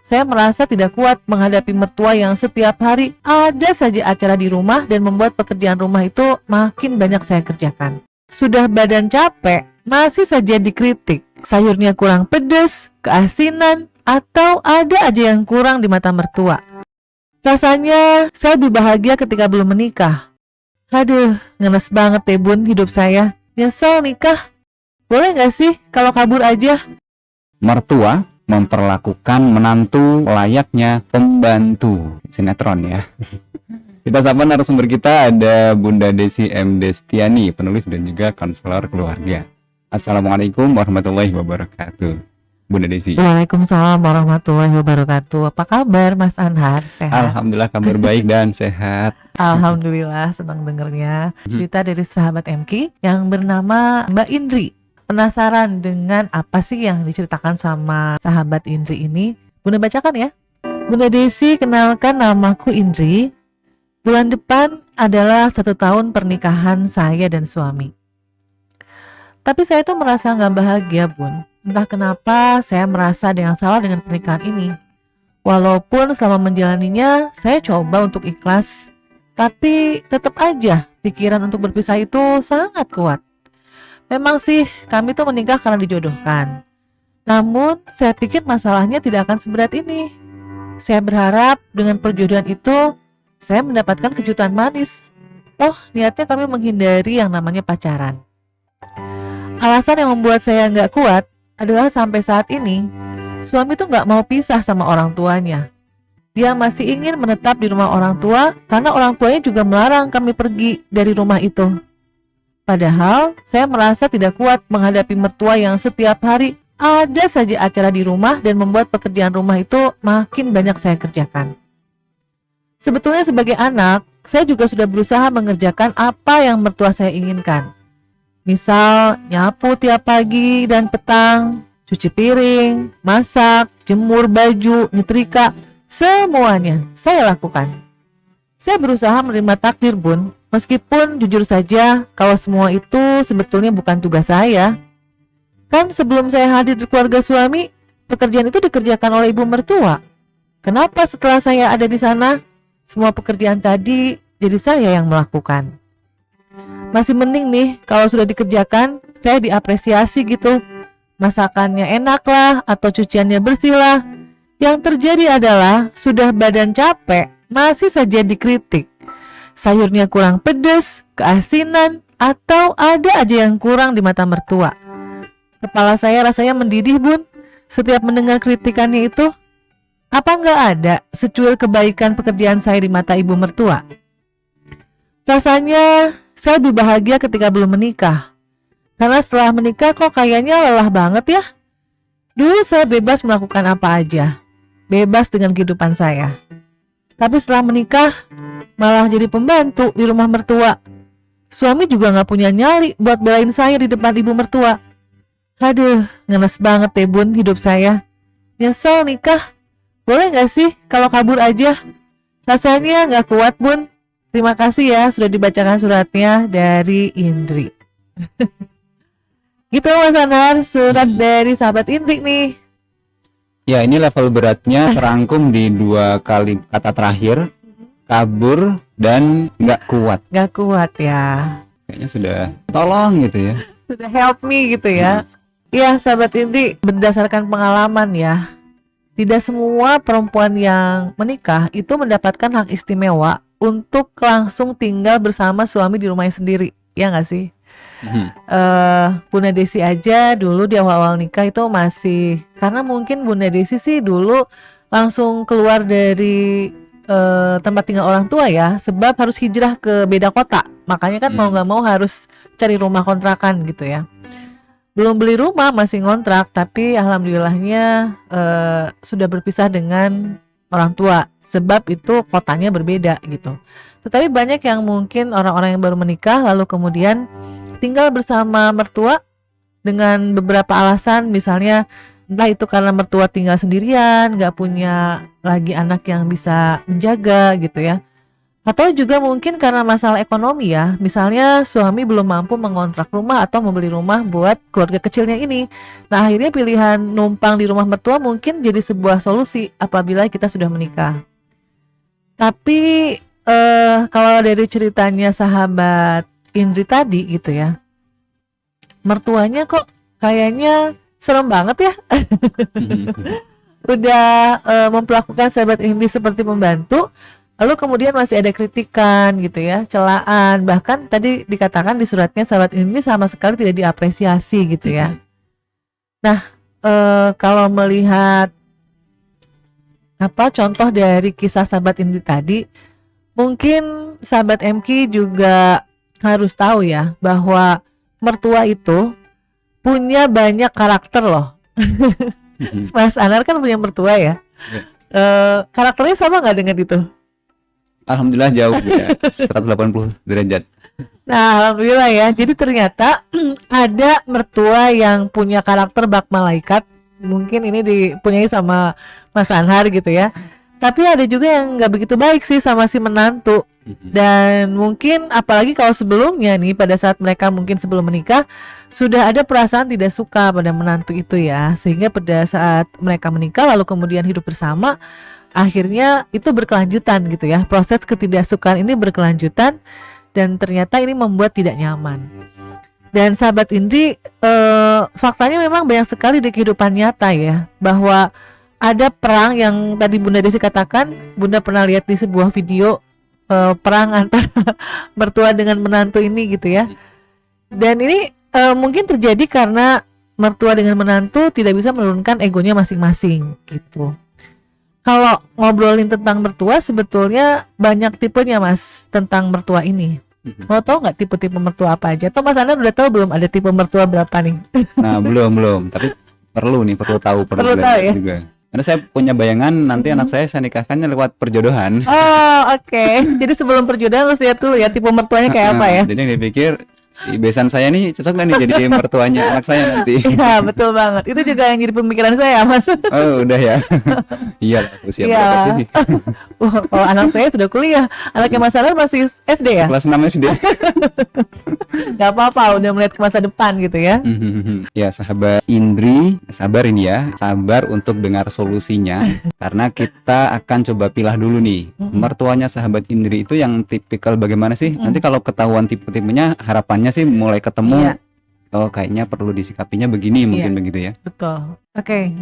saya merasa tidak kuat menghadapi mertua yang setiap hari ada saja acara di rumah dan membuat pekerjaan rumah itu makin banyak saya kerjakan. Sudah badan capek, masih saja dikritik. Sayurnya kurang pedas, keasinan, atau ada aja yang kurang di mata mertua. Rasanya saya lebih bahagia ketika belum menikah. Aduh, ngenes banget deh bun hidup saya. Nyesel nikah. Boleh gak sih kalau kabur aja? Mertua memperlakukan menantu layaknya pembantu. Sinetron ya. Kita sapa narasumber kita, ada Bunda Desi M. Destiani, penulis dan juga konselor keluarga. Assalamualaikum warahmatullahi wabarakatuh, Bunda Desi. Waalaikumsalam warahmatullahi wabarakatuh. Apa kabar Mas Anhar? Sehat? Alhamdulillah kabar baik dan sehat. Alhamdulillah, senang dengernya. Cerita dari sahabat MK yang bernama Mbak Indri. Penasaran dengan apa sih yang diceritakan sama sahabat Indri ini? Bunda bacakan ya. Bunda Desi, kenalkan namaku Indri. Bulan depan adalah 1 tahun pernikahan saya dan suami. Tapi saya tuh merasa gak bahagia bun. Entah kenapa saya merasa ada yang salah dengan pernikahan ini. Walaupun selama menjalaninya saya coba untuk ikhlas, tapi tetap aja pikiran untuk berpisah itu sangat kuat. Memang sih kami tuh menikah karena dijodohkan. Namun saya pikir masalahnya tidak akan seberat ini. Saya berharap dengan perjodohan itu saya mendapatkan kejutan manis. Oh, niatnya kami menghindari yang namanya pacaran. Alasan yang membuat saya nggak kuat adalah sampai saat ini suami tuh nggak mau pisah sama orang tuanya. Dia masih ingin menetap di rumah orang tua karena orang tuanya juga melarang kami pergi dari rumah itu. Padahal saya merasa tidak kuat menghadapi mertua yang setiap hari ada saja acara di rumah dan membuat pekerjaan rumah itu makin banyak saya kerjakan. Sebetulnya sebagai anak, saya juga sudah berusaha mengerjakan apa yang mertua saya inginkan. Misal nyapu tiap pagi dan petang, cuci piring, masak, jemur baju, nyetrika, semuanya saya lakukan. Saya berusaha menerima takdir bun, meskipun jujur saja kalau semua itu sebetulnya bukan tugas saya. Kan sebelum saya hadir di keluarga suami, pekerjaan itu dikerjakan oleh ibu mertua. Kenapa setelah saya ada di sana, semua pekerjaan tadi jadi saya yang melakukan? Masih mending nih kalau sudah dikerjakan, saya diapresiasi gitu. Masakannya enak lah atau cuciannya bersih lah. Yang terjadi adalah sudah badan capek, masih saja dikritik. Sayurnya kurang pedas, keasinan, atau ada aja yang kurang di mata mertua. Kepala saya rasanya mendidih bun, setiap mendengar kritikannya itu. Apa nggak ada secuil kebaikan pekerjaan saya di mata ibu mertua? Rasanya saya lebih bahagia ketika belum menikah. Karena setelah menikah kok kayaknya lelah banget ya. Dulu saya bebas melakukan apa aja, bebas dengan kehidupan saya. Tapi setelah menikah, malah jadi pembantu di rumah mertua. Suami juga gak punya nyali buat belain saya di depan ibu mertua. Aduh, ngenes banget deh bun hidup saya. Nyesel nikah. Boleh gak sih kalau kabur aja? Rasanya gak kuat bun. Terima kasih ya sudah dibacakan suratnya dari Indri. Gitu Mas Anhar, surat dari sahabat Indri nih. Ya, ini level beratnya terangkum di 2 kali kata terakhir, kabur dan nggak kuat. Gak kuat ya. Kayaknya sudah tolong gitu ya. Sudah help me gitu ya. Iya sahabat Indri, berdasarkan pengalaman ya, tidak semua perempuan yang menikah itu mendapatkan hak istimewa untuk langsung tinggal bersama suami di rumahnya sendiri. Ya gak sih? Bunda Desi aja dulu di awal-awal nikah itu masih, karena mungkin Bunda Desi sih dulu langsung keluar dari tempat tinggal orang tua ya, sebab harus hijrah ke beda kota, makanya kan mau gak mau harus cari rumah kontrakan gitu ya. Belum beli rumah, masih ngontrak, tapi alhamdulillahnya sudah berpisah dengan orang tua, sebab itu kotanya berbeda gitu. Tetapi banyak yang mungkin orang-orang yang baru menikah lalu kemudian tinggal bersama mertua dengan beberapa alasan, misalnya entah itu karena mertua tinggal sendirian, gak punya lagi anak yang bisa menjaga gitu ya, Atau juga mungkin karena masalah ekonomi ya. Misalnya suami belum mampu mengontrak rumah atau membeli rumah buat keluarga kecilnya ini. Nah, akhirnya pilihan numpang di rumah mertua mungkin jadi sebuah solusi apabila kita sudah menikah. Tapi kalau dari ceritanya sahabat Indri tadi gitu ya, mertuanya kok kayaknya serem banget ya. Udah memperlakukan sahabat Indri seperti pembantu, lalu kemudian masih ada kritikan gitu ya, celaan, bahkan tadi dikatakan di suratnya sahabat Indri sama sekali tidak diapresiasi gitu ya. Nah, kalau melihat contoh dari kisah sahabat Indri tadi, mungkin sahabat MK juga harus tahu ya bahwa mertua itu punya banyak karakter loh. Mas Anar kan punya mertua ya. Karakternya sama nggak dengan itu? Alhamdulillah jauh beda 180 derajat. Nah, alhamdulillah ya. Jadi ternyata ada mertua yang punya karakter bak malaikat. Mungkin ini dipunyai sama Mas Anhar gitu ya. Tapi ada juga yang nggak begitu baik sih sama si menantu. Dan mungkin apalagi kalau sebelumnya nih, pada saat mereka mungkin sebelum menikah sudah ada perasaan tidak suka pada menantu itu ya. Sehingga pada saat mereka menikah lalu kemudian hidup bersama, akhirnya itu berkelanjutan gitu ya. Proses ketidaksukaan ini berkelanjutan dan ternyata ini membuat tidak nyaman. Dan sahabat Indri, faktanya memang banyak sekali di kehidupan nyata ya, bahwa ada perang yang tadi Bunda Desi katakan. Bunda pernah lihat di sebuah video perang antara mertua dengan menantu ini gitu ya. Dan ini mungkin terjadi karena mertua dengan menantu tidak bisa menurunkan egonya masing-masing gitu. Kalau ngobrolin tentang mertua, sebetulnya banyak tipenya Mas tentang mertua ini. Mau tahu nggak tipe-tipe mertua apa aja? Atau Mas Ana udah tahu belum ada tipe mertua berapa nih? Nah, belum. Tapi perlu tahu, perlu belajar ya? juga. Karena saya punya bayangan nanti anak saya nikahkannya lewat perjodohan. Oh, oke. Jadi sebelum perjodohan harus lihat dulu ya tipe mertuanya kayak apa ya? Jadi yang dipikir si besan saya nih cocok gak nih jadi mertuanya anak saya nanti. Iya, betul banget. Itu juga yang jadi pemikiran saya, Mas. Oh, udah ya. Iya, usia berapa sih? Kalau anak saya sudah kuliah, anaknya Mas Anar masih SD ya? Kelas 6 SD. Gak apa-apa, udah melihat ke masa depan gitu ya. Ya, sahabat Indri, sabar ini ya. Sabar untuk dengar solusinya. Karena kita akan coba pilah dulu nih. Mertuanya sahabat Indri itu yang tipikal bagaimana sih? Nanti kalau ketahuan tipe-tipenya, harapannya sih mulai ketemu. Oh, kayaknya perlu disikapinya begini, mungkin begitu ya. Betul. Oke.